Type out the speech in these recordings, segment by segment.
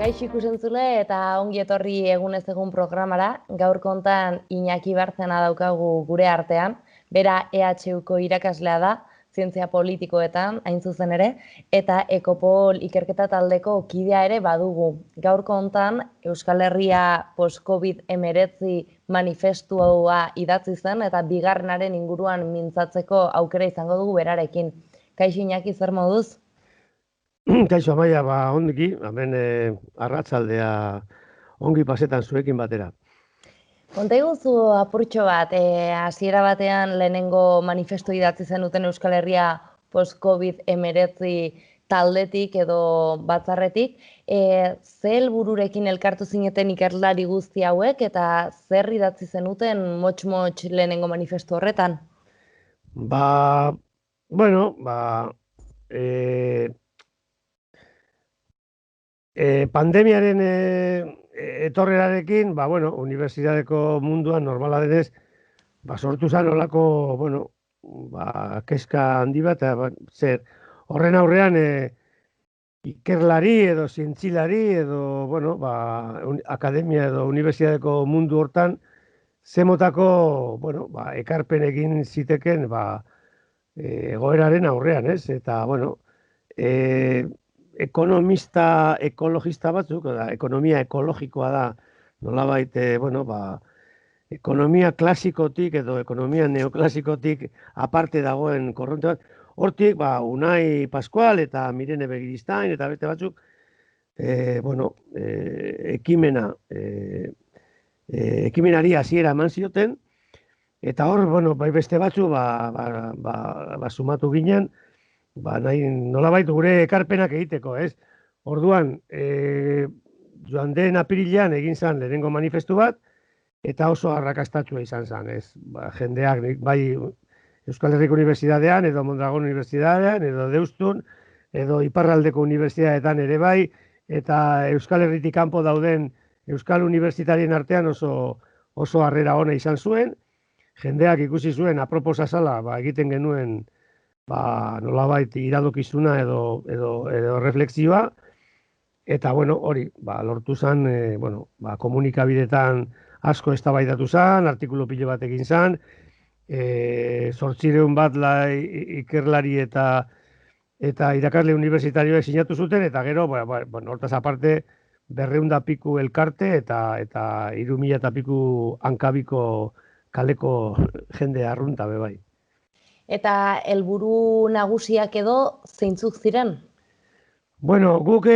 Kaixo ikusentzule eta ongi etorri egunez egun programara. Gaur kontan Iñaki Bartzena daukagu gure artean. Bera EHUko irakaslea da, zientzia politikoetan, hain zuzen ere, eta Ekopol ikerketa taldeko kidea ere badugu. Gaur kontan Euskal Herria post-COVID-19 manifestua idatzi zen eta bigarrenaren inguruan mintzatzeko aukera izango dugu berarekin. Kaixo Iñaki, zer moduz? Kaixo Amaia, ondiki, hemen arratsaldea ongi pasetan zuekin batera. Konta iguzu apurtxo bat, hasiera batean lehenengo manifesto idatzi zenuten Euskal Herria post-COVID-19 taldetik edo batzarretik, ze helbururekin elkartu zineten ikerlari guzti hauek eta zer idatzi zenuten motx-motx lehenengo manifesto horretan? Pandemiaren etorrerarekin, unibertsitateko munduan normala denez, sortu zen olako, kezka handi bat, zer, horren aurrean ikerlari edo zientzilari edo, akademia edo unibertsitateko mundu hortan, zemotako, ekarpen egin ziteken, egoeraren aurrean, ez? Eta, ekonomista ekologista batzuk, ekonomia ekologikoa da, nolabait, ekonomia klasikotik edo ekonomia neoklasikotik aparte dagoen korronte bat, hortik, Unai Pascual eta Mirene Begiristain eta beste batzuk, ekimenari hasiera eman zioten, eta hor, beste batzu, sumatu ginen, nolabait gure ekarpenak egiteko, ez? Orduan, joan den apirilean egin zen lehenengo manifestu bat, eta oso arrakastatua izan zen, ez? Jendeak, bai Euskal Herriko Unibertsitatean, edo Mondragon Unibertsitatean, edo Deustun, edo Iparraldeko Unibertsitatean ere bai, eta Euskal Herritik kanpo dauden Euskal Unibertsitarien artean oso harrera ona izan zuen, jendeak ikusi zuen aproposa zala egiten genuen nolabait iradokizuna edo reflexioa, eta hori, lortu zen, komunikabidetan asko eztabaidatu zen, artikulu pilo bat egin zen, 800 bat ikerlari eta irakasle unibertsitarioek sinatu zuten, eta gero, hortaz aparte, 200 piku elkarte eta 3000 piku hankabiko kaleko jende arrunta bebai. Eta helburu nagusiak edo zeintzuk ziren? Guk,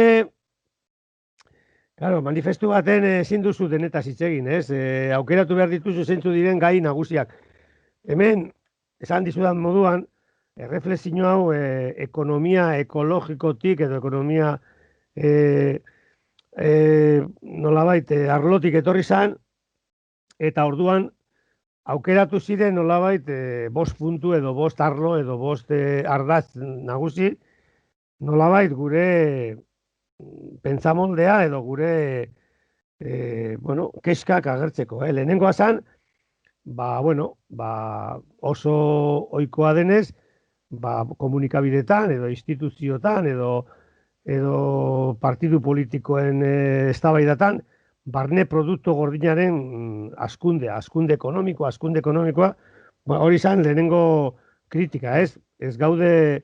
manifestu baten ezin duzu denetaz hitz egin, ez? Aukeratu behar dituzu zeintzu diren gai nagusiak. Hemen, esan dizudan moduan, erreflexio hau ekonomia ekologikotik edo ekonomia nolabait arlotik etorri zen, eta orduan aukeratu ziren nolabait 5 puntu edo 5 arlo edo 5 ardatz nagusi, nolabait gure pentsamoldea edo gure kezkak agertzeko. Lehenengoa zen, oso ohikoa denez, komunikabidetan edo instituzioetan edo partidu politikoen eztabaidatan, barne produktu gordinaren askunde ekonomikoa, hori izan lehenengo kritika, ez? Ez gaude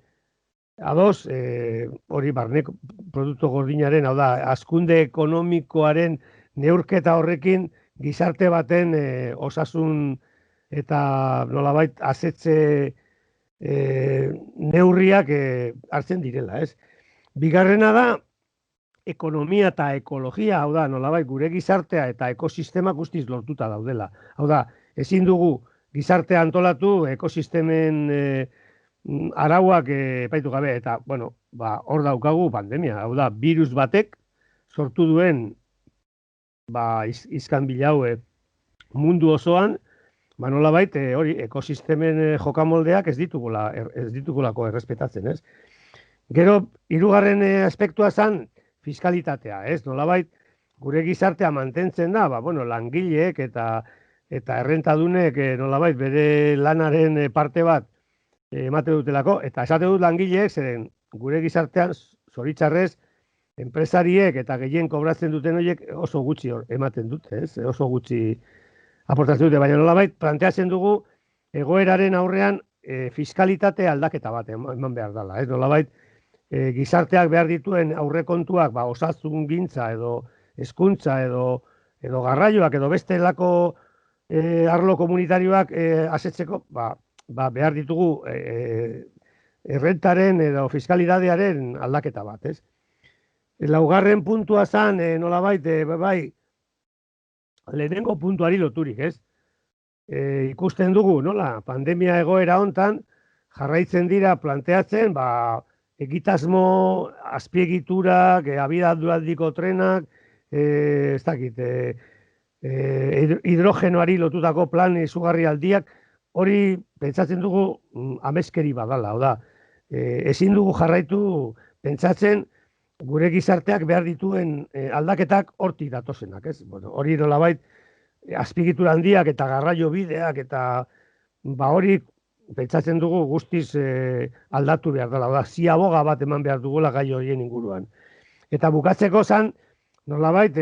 ados, hori barne produktu gordinaren, hau da, askunde ekonomikoaren neurketa horrekin gizarte baten osasun eta nolabait azetze neurriak hartzen direla, ez? Bigarrena da, ekonomia eta ekologia, hau da, nolabait gure gizartea eta ekosistema guztiz lortuta daudela. Hau da, ezin dugu gizartea antolatu ekosistemen arauak epaitu gabe, eta, hor daukagu pandemia. Hau da, virus batek sortu duen iskanbila hau mundu osoan, nolabait hori ekosistemen jokamoldeak ez ditugulako errespetatzen, ez? Gero, hirugarren aspektua zen, fiskalitatea, ez? Nolabait, gure gizartea mantentzen da, langileek eta errentadunek nolabait bere lanaren parte bat emate dutelako, eta esate dut langileek, zeren gure gizartean, zoritxarrez, enpresariek eta gehien kobratzen duten horiek oso gutxi ematen dute, ez? Oso gutxi aportatzen dute, baina nolabait planteatzen dugu egoeraren aurrean fiskalitate aldaketa bat eman behar dela, ez? Nolabait gizarteak behar dituen aurrekontuak, osasungintza edo hezkuntza edo garraioak edo bestelako arlo komunitarioak asetzeko, behar ditugu errentaren edo fiskalidadearen aldaketa bat, ez? Laugarren puntua zan, nolabait, lehenengo puntuari loturik, ez? Ikusten dugu, nola, pandemia egoera hontan, jarraitzen dira planteatzen, egitasmo, azpiegiturak, abiaduraldiko trenak, ez dakit, hidrogenoari lotutako plan izugarri aldiak, hori pentsatzen dugu ameskeri badala, da, ezin dugu jarraitu pentsatzen gure gizarteak behar dituen aldaketak hortik datozenak, ez? Bueno, hori nolabait azpiegitura handiak eta garraio bideak eta hori pentsatzen dugu guztiz aldatu behar dela, da, ziaboga bat eman behar dugula gai horien inguruan. Eta bukatzeko zan, nolabait,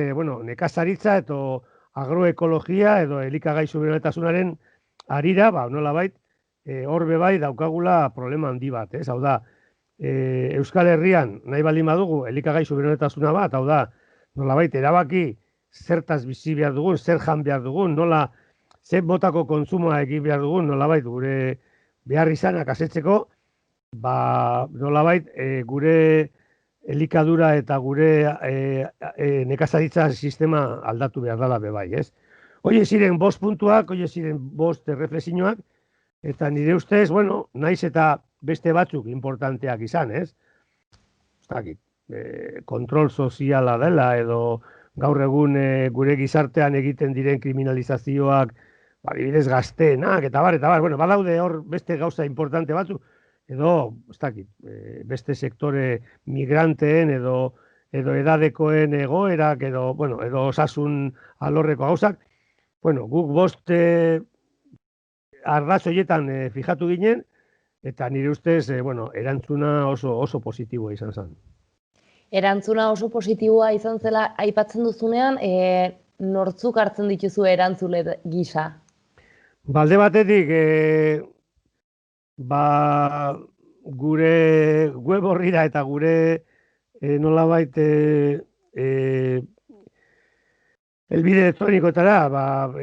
nekazaritza eta agroekologia edo elikagai subiranotasunaren arira, nolabait, horbe bai daukagula problema handi bat, ez? Hau da, Euskal Herrian nahi baldin badugu elikagai subiranotasuna bat, hau da, nolabait, erabaki zertaz bizi behar dugun, zer jan behar dugun, nola, zer botako kontsumoa egin behar dugun, nolabait, gure behar izanak asetzeko, nolabait, gure elikadura eta gure nekazaritza sistema aldatu behar dela bebai, ez? Hoi ziren 5 puntuak, hoi ziren 5 reflexioak, eta nire ustez, naiz eta beste batzuk importanteak izan, ez? Kontrol soziala dela, edo gaur egun gure gizartean egiten diren kriminalizazioak, adibidez gazteenak, eta bar, badaude hor beste gauza importante batzuk, edo, beste sektore migranteen edo edadekoen egoerak, edo osasun alorreko gauzak, guk 5 ardatz horietan fijatu ginen, eta nire ustez, erantzuna oso positiboa izan zen. Erantzuna oso positiboa izan zela aipatzen duzunean, nortzuk hartzen dituzu erantzule gisa? Alde batetik, gure web horrira eta gure nolabait helbide elektronikoetara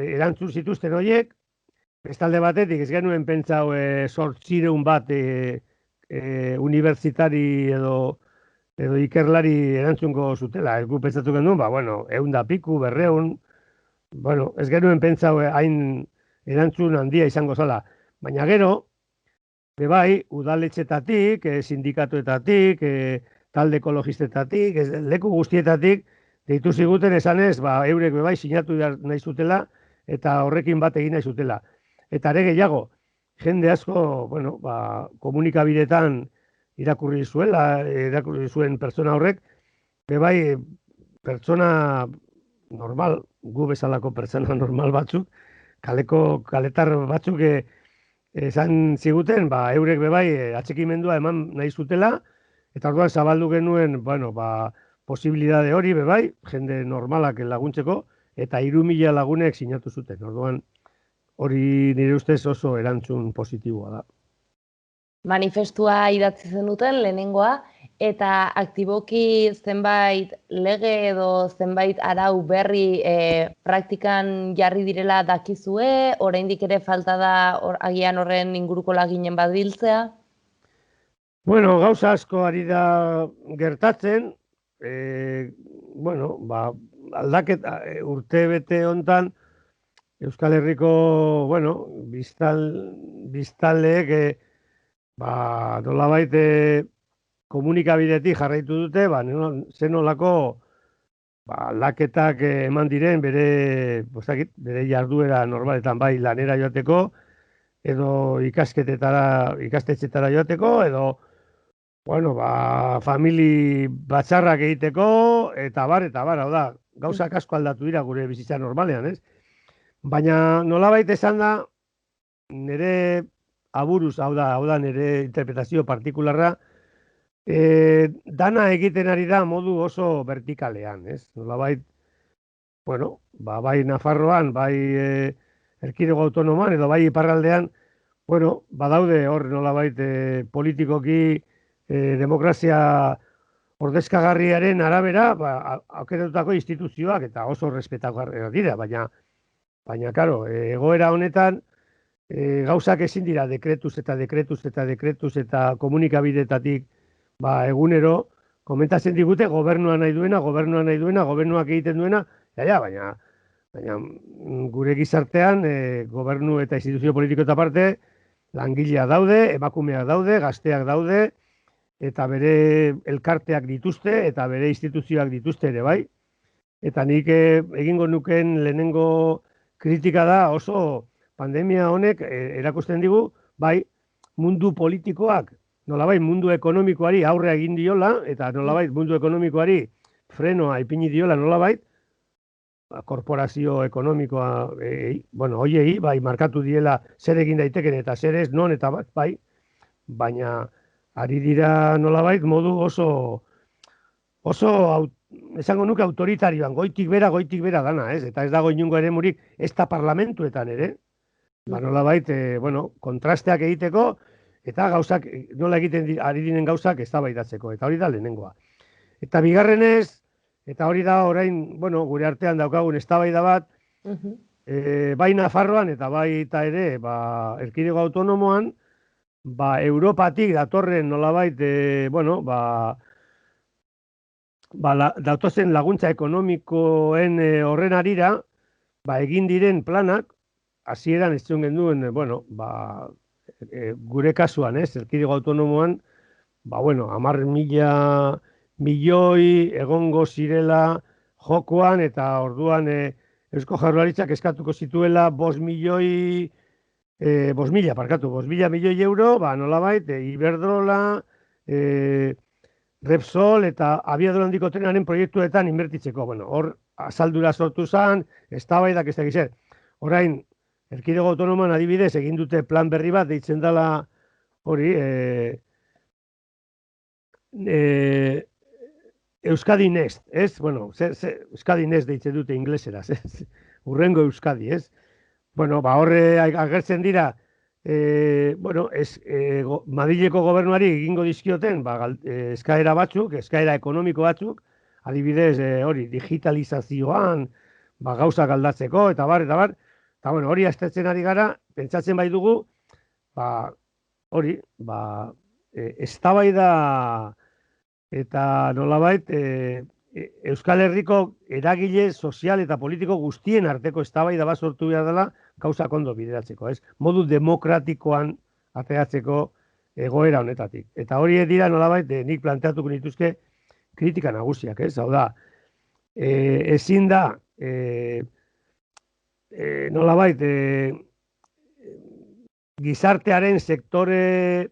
erantzun zituzten horiek, bestalde batetik ez genuen pentsau 800 bat unibertsitari edo ikerlari erantzungo zutela. Ez gu pentsatu genuen, 100 piku, 200, ez genuen pentsau hain erantzun handia izango zala. Baina gero, bai, udaletxetatik, sindikatuetatik, talde ekologistetatik, leku guztietatik, deitu ziguten esanez, eurek bai sinatu nahi zutela, eta horrekin bat egin nahi zutela. Eta ere gehiago, jende asko, komunikabidetan irakurri zuen pertsona horrek, bai, pertsona normal, gu bezalako pertsona normal batzuk, kaletar batzuk esan ziguten, eurek bai atxekimendua eman nahi zutela, eta orduan zabaldu genuen, posibilidade hori bai, jende normalak laguntzeko, eta 3.000 lagunek sinatu zuten. Orduan, hori nire ustez oso erantzun positiboa da. Manifestua idatzi zenuten lehenengoa, eta aktiboki zenbait lege edo zenbait arau berri praktikan jarri direla dakizue, oraindik ere falta da agian horren inguruko laginen bat biltzea? Gauza asko ari da gertatzen, aldaketa urte bete hontan, Euskal Herriko, biztanleek, nolabait komunikabidetik jarraitu dute, zenolako aldaketak eman diren bere jarduera normaletan bai lanera joateko, edo ikastetxetara joateko, edo famili batzarrak egiteko, eta bar, hau da, gauzak asko aldatu dira gure bizitza normalean, ez? Baina nolabait esan da, nire aburuz, hau da nire interpretazio partikularra, dana egiten ari da modu oso vertikalean, ez? Nolabait, bueno, bai Nafarroan, bai erkidego autonoman, edo bai iparraldean, bueno, badaude hor nolabait politikoki demokrazia ordezkagarriaren arabera, aukeratutako instituzioak eta oso respetagarriak dira, baina, karo, egoera honetan, gauzak ezin dira dekretuz eta komunikabidetatik egunero komentatzen digute gobernuak egiten duena, baina gure gizartean gobernu eta instituzio politiko eta parte langileak daude, emakumeak daude, gazteak daude, eta bere elkarteak dituzte eta bere instituzioak dituzte ere bai. Eta nik egingo nuken lehenengo kritika da oso pandemia honek erakusten digu, bai mundu politikoak, nolabait mundu ekonomikoari aurre egin diola, eta nolabait mundu ekonomikoari frenoa ipini diola nolabait, korporazio ekonomikoa, hoiei, bai, markatu diela zer egin daiteken eta zer ez, non eta bai, baina ari dira nolabait modu oso esango nuke autoritarioan, goitik bera dana, ez? Eta ez dago inungo eremurik, ez da parlamentuetan ere, nolabait, kontrasteak egiteko, eta gauzak, nola egiten ari dinen gauzak eztabaidatzeko, eta hori da lehenengoa. Eta bigarrenez, eta hori da orain, gure artean daukagun eztabaida bat, bai Nafarroan eta baita ere, erkidego autonomoan, Europatik datorren nolabait, datozen laguntza ekonomikoen horren arira, egin diren planak, hasieran ez zuen genduen, gure kasuan, erkidego autonomoan, 10.000 milioi egongo zirela jokoan, eta orduan Eusko Jaurlaritzak eskatuko zituela 5.000 milioi euro, nolabait, Iberdrola, Repsol eta abiadura handiko trenaren proiektuetan inbertitzeko. Hor azaldura sortu zen, eztabaidak ez dakiz. Orain, erkidego autonoman adibidez egin dute plan berri bat, deitzen dela hori, Euskadi Next, ez? Euskadi Next deitzen dute ingleseraz, ez? Urrengo Euskadi, ez? Horre agertzen dira, Madrileko gobernuari egingo dizkioten eskaera ekonomiko batzuk, adibidez hori digitalizazioan gauzak aldatzeko, eta bar, eta hori aztertzen ari gara, pentsatzen bai dugu, hori, eztabaida eta nolabait Euskal Herriko eragile sozial eta politiko guztien arteko eztabaida bat sortu behar dela gauzak ondo bideratzeko, ez? Modu demokratikoan ateratzeko egoera honetatik. Eta hori dira nolabait nik planteatuko nituzke kritika nagusiak, ez? Hau da, ezin da nolabait gizartearen sektore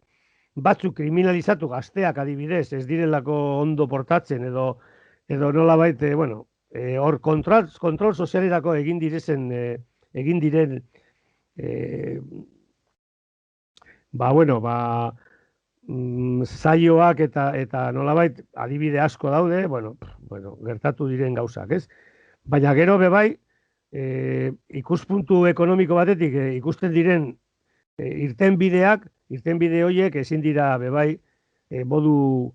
batzuk kriminalizatu, gazteak adibidez, ez direlako ondo portatzen edo nolabait, hor kontrol sozialerako egin diren zaioak eta nolabait adibide asko daude, gertatu diren gauzak, ez? Baina gero bebai, ikuspuntu ekonomiko batetik ikusten diren irtenbide horiek ezin dira bebai modu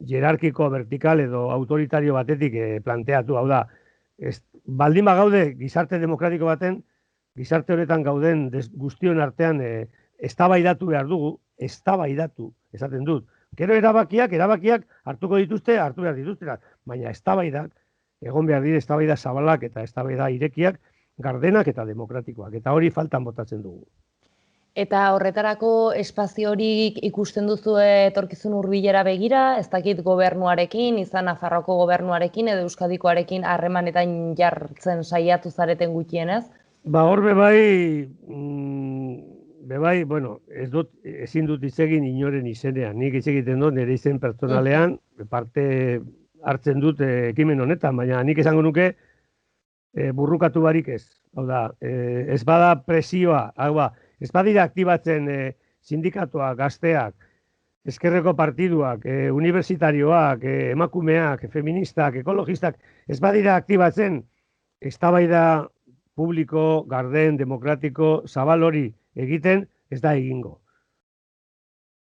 jerarkiko, vertikal edo autoritario batetik planteatu, hau da. Baldin gaude gizarte demokratiko baten, gizarte honetan gauden guztion artean eztabaidatu behar dugu, eztabaidatu, esaten dut. Gero erabakiak hartu behar dituztera, baina eztabaidak, egon behar dire eztabaida zabalak eta eztabaida irekiak, gardenak eta demokratikoak, eta hori faltan botatzen dugu. Eta horretarako espazio horik ikusten duzu etorkizun hurbilera begira, ez dakit gobernuarekin, izan Nafarroako gobernuarekin edo Euskadikoarekin harremanetan jartzen saiatu zareten gutxienez? Hor bebai, ezin dut hitz egin inoren izenean. Nik hitz egiten dut nire izen pertsonalean, parte hartzen dut ekimen honetan, baina nik esango nuke burrukatu barik ez. Hau da, ez bada presioa, ez badira aktibatzen sindikatuak, gazteak, eskerreko partiduak, unibertsitarioak, emakumeak, feministak, ekologistak, ez badira aktibatzen, eztabaida publiko, garden, demokratiko, zabal hori egiten, ez da egingo.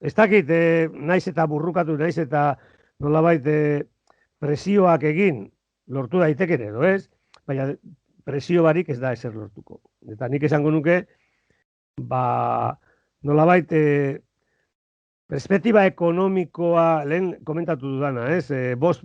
Ez dakit, naiz eta burrukatu, naiz eta nolabait presioak egin lortu daiteken edo ez, baina presio barik ez da ezer lortuko. Eta nik esango nuke, nolabait perspektiba ekonomikoa lehen komentatu dudana, ez? Bost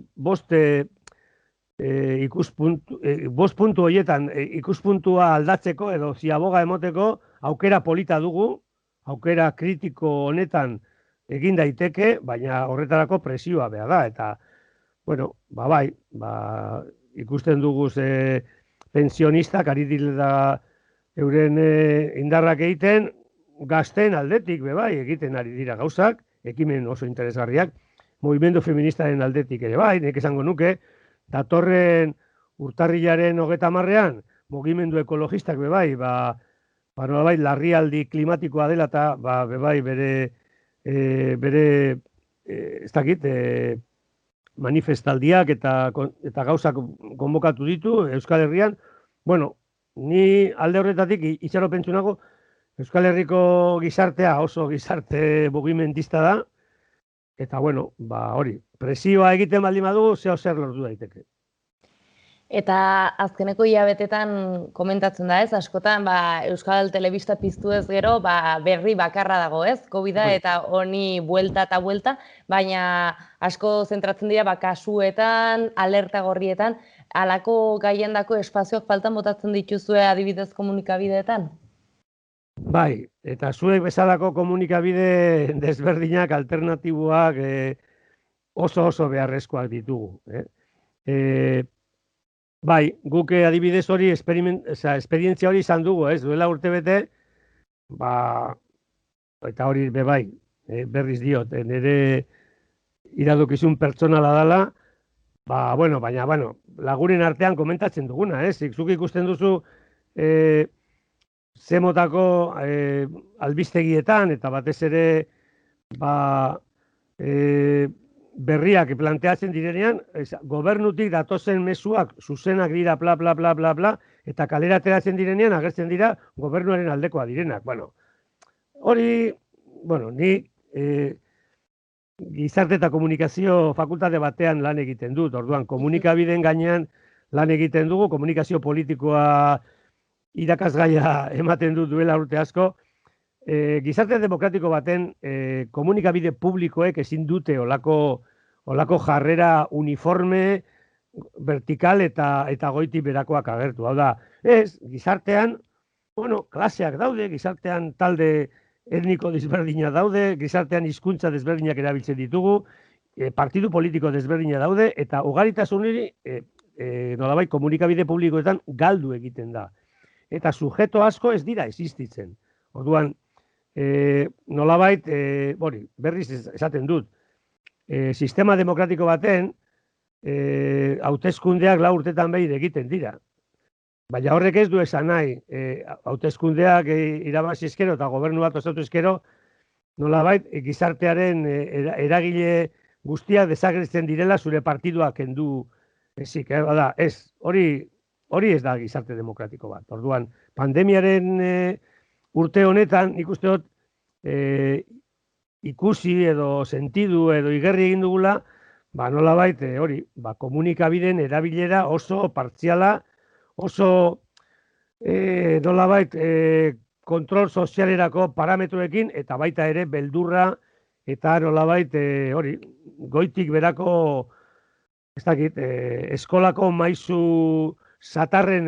puntu horietan ikuspuntua aldatzeko edo ziaboga emoteko aukera polita dugu, aukera kritiko honetan egin daiteke, baina horretarako presioa behar da. Eta, bueno, ikusten dugu pensionistak ari direla euren indarrak egiten, gazten aldetik egiten ari dira gauzak, ekimen oso interesgarriak, mugimendu feministaren aldetik ere nek esango nuke, datorren urtarrilaren 30ean, mugimendu ekologistak nolabait larrialdi klimatikoa dela eta bere ez dakit, manifestaldiak eta gauzak konbokatu ditu Euskal Herrian. Bueno, ni alde horretatik itxaropentsu nago, Euskal Herriko gizartea oso gizarte mugimendista da, eta bueno, hori, presioa egiten baldin badugu, zer lortu daiteke. Eta azkeneko hilabetetan komentatzen da ez, askotan Euskal Telebista piztu ez gero berri bakarra dago ez, COVID-a eta honi buelta eta buelta, baina asko zentratzen dira kasuetan, alerta gorrietan, halako gaiendako espazioak faltan botatzen dituzue adibidez komunikabideetan? Bai, eta zuek bezalako komunikabide desberdinak, alternatiboak oso beharrezkoak ditugu. Bai, guk adibidez hori, esperientzia hori izan dugu, duela urtebete, eta hori berriz diot, nire iradokizun pertsonala dela, baina, lagunen artean komentatzen duguna, zuk ikusten duzu zemotako albistegietan, eta batez ere berriak planteatzen direnean, gobernutik datozen mezuak zuzenak dira, bla, bla, bla, bla, bla, eta kalera ateratzen direnean agertzen dira gobernuaren aldekoa direnak. Hori, ni gizarte eta komunikazio fakultate batean lan egiten dut, orduan komunikabideen gainean lan egiten dugu, komunikazio politikoa irakasgaia ematen dut duela urte asko, gizarte demokratiko baten komunikabide publikoek ezin dute olako jarrera uniforme, vertikal eta goiti berakoak agertu. Hau da, gizartean, klaseak daude, gizartean talde etniko desberdina daude, gizartean hizkuntza desberdinak erabiltzen ditugu, partidu politiko desberdina daude, eta ugaritasun hori nolabait komunikabide publikoetan galdu egiten da. Eta sujeto asko ez dira existitzen. Orduan, nolabait, berriz esaten dut, sistema demokratiko baten hauteskundeak 4 urtetan behin egiten dira. Baina horrek ez du esan nahi, hauteskundeak irabazi ezkero eta gobernu bat osatu ezkero, nolabait gizartearen eragile guztia desagertzen direla zure partiduak kendu ezik. Hori ez da gizarte demokratiko bat. Orduan, pandemiaren urte honetan, nik uste dut, ikusi edo sentidu edo igerri egin dugula, nolabait komunikabideen erabilera oso partziala, oso nolabait kontrol sozialerako parametroekin, eta baita ere beldurra, eta nolabait goitik berako, ez dakit, eskolako maisu satarren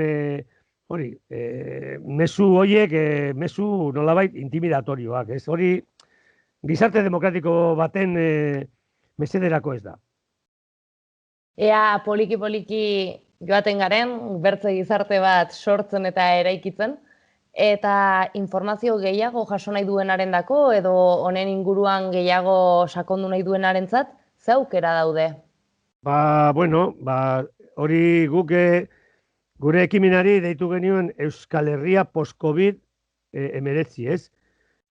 mezu horiek, mezu nolabait intimidatorioak, hori gizarte demokratiko baten mesederako ez da. Ea poliki-poliki joaten garen, bertze gizarte bat sortzen eta eraikitzen, eta informazio gehiago jaso nahi duenarendako edo honen inguruan gehiago sakondu nahi duenarentzat, ze aukera daude? Hori guk gure ekimenari deitu genuen Euskal Herria post-COVID-19,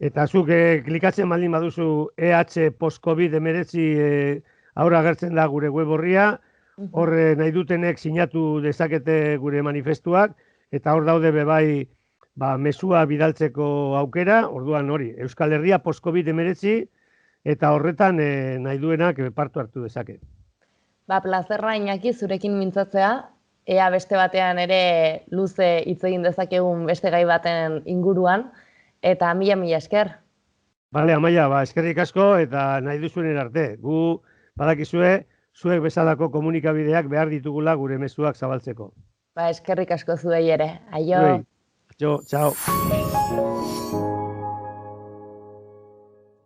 Eta zuk klikatzen baldin baduzu EH post-COVID-19 aurra agertzen da gure web orria, hor nahi dutenek sinatu dezakete gure manifestuak, eta hor daude bebai mesua bidaltzeko aukera, orduan hori, Euskal Herria post-COVID-19, eta horretan nahi duenak partu hartu dezake. Plazerra Iñaki zurekin mintzatzea, ea beste batean ere luze hitz egin dezakegun beste gai baten inguruan, eta mila esker. Bale, Amaia, eskerrik asko eta nahi duzuen arte. Gu badakizue, zuek bezalako komunikabideak behar ditugula gure mezuak zabaltzeko. Eskerrik asko zuei ere. Aio. Txau.